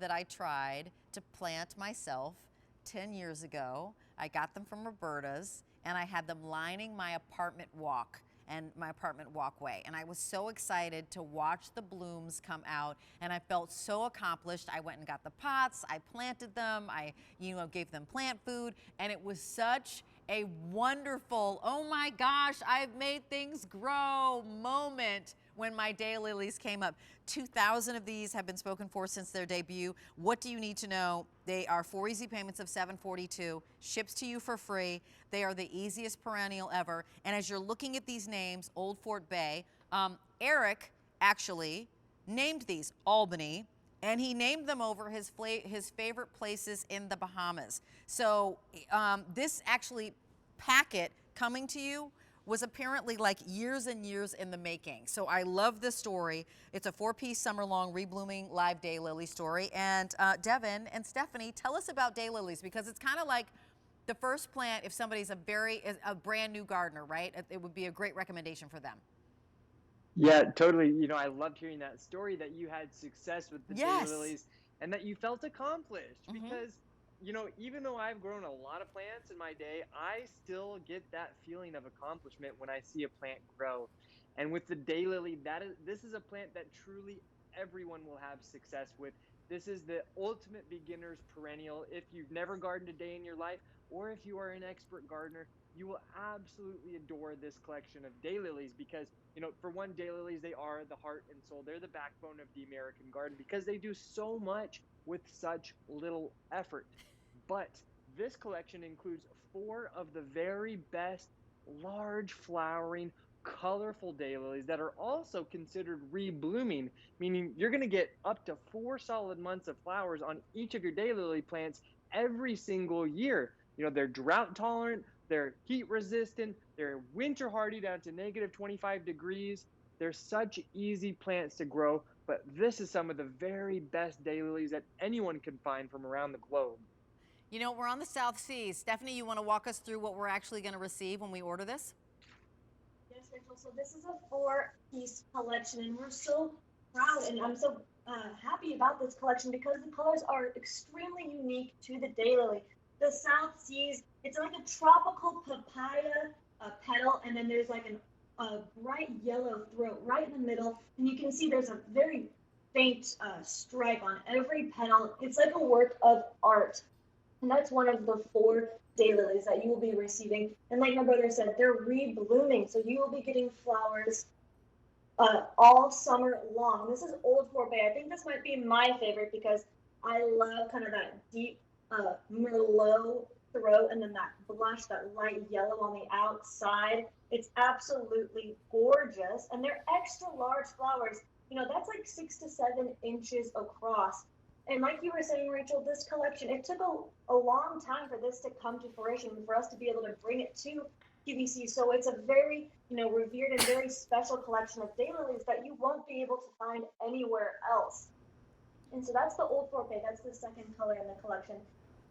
that I tried to plant myself 10 years ago. I got them from Roberta's, and I had them lining my apartment walkway. And I was so excited to watch the blooms come out, and I felt so accomplished. I went and got the pots, I planted them, I gave them plant food, and it was such a wonderful, oh my gosh, I've made things grow moment when my daylilies came up. 2,000 of these have been spoken for since their debut. What do you need to know? They are 4 easy payments of $742, ships to you for free. They are the easiest perennial ever. And as you're looking at these names, Old Fort Bay, Eric actually named these Albany, and he named them over his favorite places in the Bahamas. So this actually packet coming to you was apparently like years and years in the making. So I love this story. It's a 4-piece summer-long ReBlooming live daylily story. And Devin and Stephanie, tell us about daylilies, because it's kind of like the first plant if somebody's a brand new gardener, right? It would be a great recommendation for them. Yeah, totally. I loved hearing that story that you had success with the Yes. daylilies and that you felt accomplished because, even though I've grown a lot of plants in my day, I still get that feeling of accomplishment when I see a plant grow. And with the daylily, this is a plant that truly everyone will have success with. This is the ultimate beginner's perennial. If you've never gardened a day in your life, or if you are an expert gardener, you will absolutely adore this collection of daylilies because, for one, daylilies, they are the heart and soul. They're the backbone of the American garden because they do so much with such little effort. But this collection includes 4 of the very best large flowering, colorful daylilies that are also considered reblooming, meaning you're going to get up to 4 solid months of flowers on each of your daylily plants every single year. They're drought tolerant, they're heat resistant, they're winter hardy down to -25 degrees. They're such easy plants to grow, but this is some of the very best daylilies that anyone can find from around the globe. We're on the South Seas. Stephanie, you want to walk us through what we're actually going to receive when we order this? Yes, Rachel. So this is a 4-piece collection, and we're so proud, and I'm so happy about this collection because the colors are extremely unique to the daylily. The South Seas, it's like a tropical papaya petal, and then there's like a bright yellow throat right in the middle, and you can see there's a very faint stripe on every petal. It's like a work of art. And that's one of the 4 daylilies that you will be receiving. And like my brother said, they're reblooming. So you will be getting flowers all summer long. This is Old Fort Bay. I think this might be my favorite because I love kind of that deep Merlot throat and then that blush, that light yellow on the outside. It's absolutely gorgeous. And they're extra large flowers. That's like 6 to 7 inches across. And like you were saying, Rachel, this collection, it took a long time for this to come to fruition, for us to be able to bring it to QVC. So it's a very, revered and very special collection of daylilies that you won't be able to find anywhere else. And so that's the Old Fort Bay. That's the second color in the collection.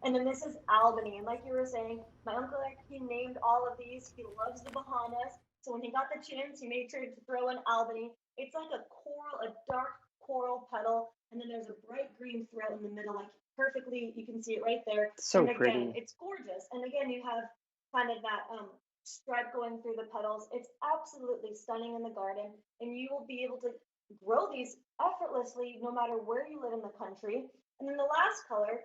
And then this is Albany. And like you were saying, my uncle, he named all of these. He loves the Bahamas. So when he got the chance, he made sure to throw in Albany. It's like a dark coral petal. And then there's a bright green throat in the middle, like perfectly, you can see it right there. So and again, pretty. It's gorgeous. And again, you have kind of that stripe going through the petals. It's absolutely stunning in the garden. And you will be able to grow these effortlessly no matter where you live in the country. And then the last color,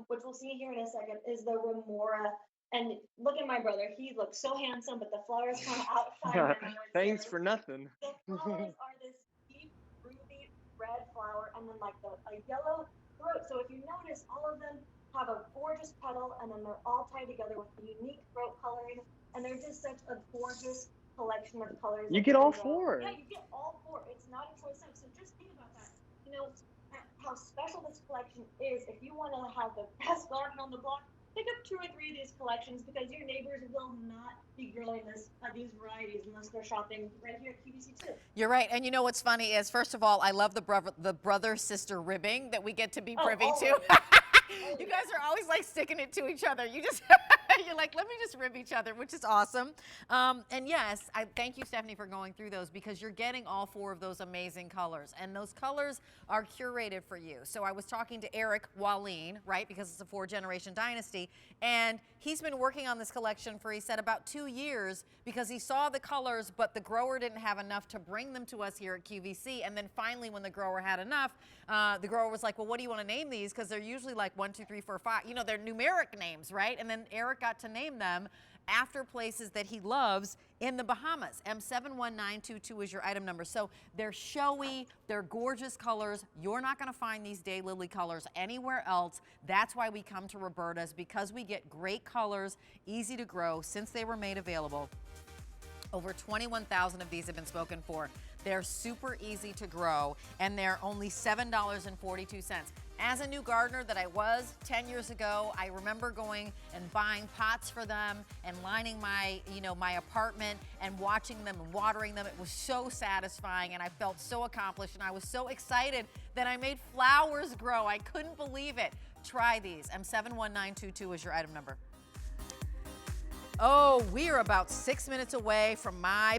which we'll see here in a second, is the Romora. And look at my brother. He looks so handsome, but the flowers kind of outshine him. Thanks for nothing. The flowers are this deep, ruby red flower and then like a yellow throat. So if you notice, all of them have a gorgeous petal and then they're all tied together with unique throat coloring. And they're just such a gorgeous collection of colors. You get all 4. Yeah, you get all 4. It's not a choice of. So just think about that. How special this collection is. If you want to have the best garden on the block, pick up 2 or 3 of these collections because your neighbors will not be growing these varieties unless they're shopping right here at QVC too. You're right. And what's funny is, first of all, I love the brother-sister ribbing that we get to be privy to. You guys are always like sticking it to each other. You just, you're like, let me just rib each other, which is awesome. And yes, I thank you, Stephanie, for going through those because you're getting all 4 of those amazing colors. And those colors are curated for you. So I was talking to Eric Wallin, right, because it's a 4-generation dynasty. And he's been working on this collection for, he said, about 2 years because he saw the colors, but the grower didn't have enough to bring them to us here at QVC. And then finally, when the grower had enough, the grower was like, well, what do you want to name these? Because they're usually like 1, 2, 3, 4, 5. You know, they're numeric names, right? And then Eric got to name them after places that he loves in the Bahamas. M71922 is your item number. So they're showy, they're gorgeous colors. You're not gonna find these daylily colors anywhere else. That's why we come to Roberta's, because we get great colors, easy to grow since they were made available. Over 21,000 of these have been spoken for. They're super easy to grow, and they're only $7.42. As a new gardener that I was 10 years ago, I remember going and buying pots for them and lining my, my apartment and watching them and watering them. It was so satisfying, and I felt so accomplished, and I was so excited that I made flowers grow. I couldn't believe it. Try these. M71922 is your item number. Oh, we are about 6 minutes away from my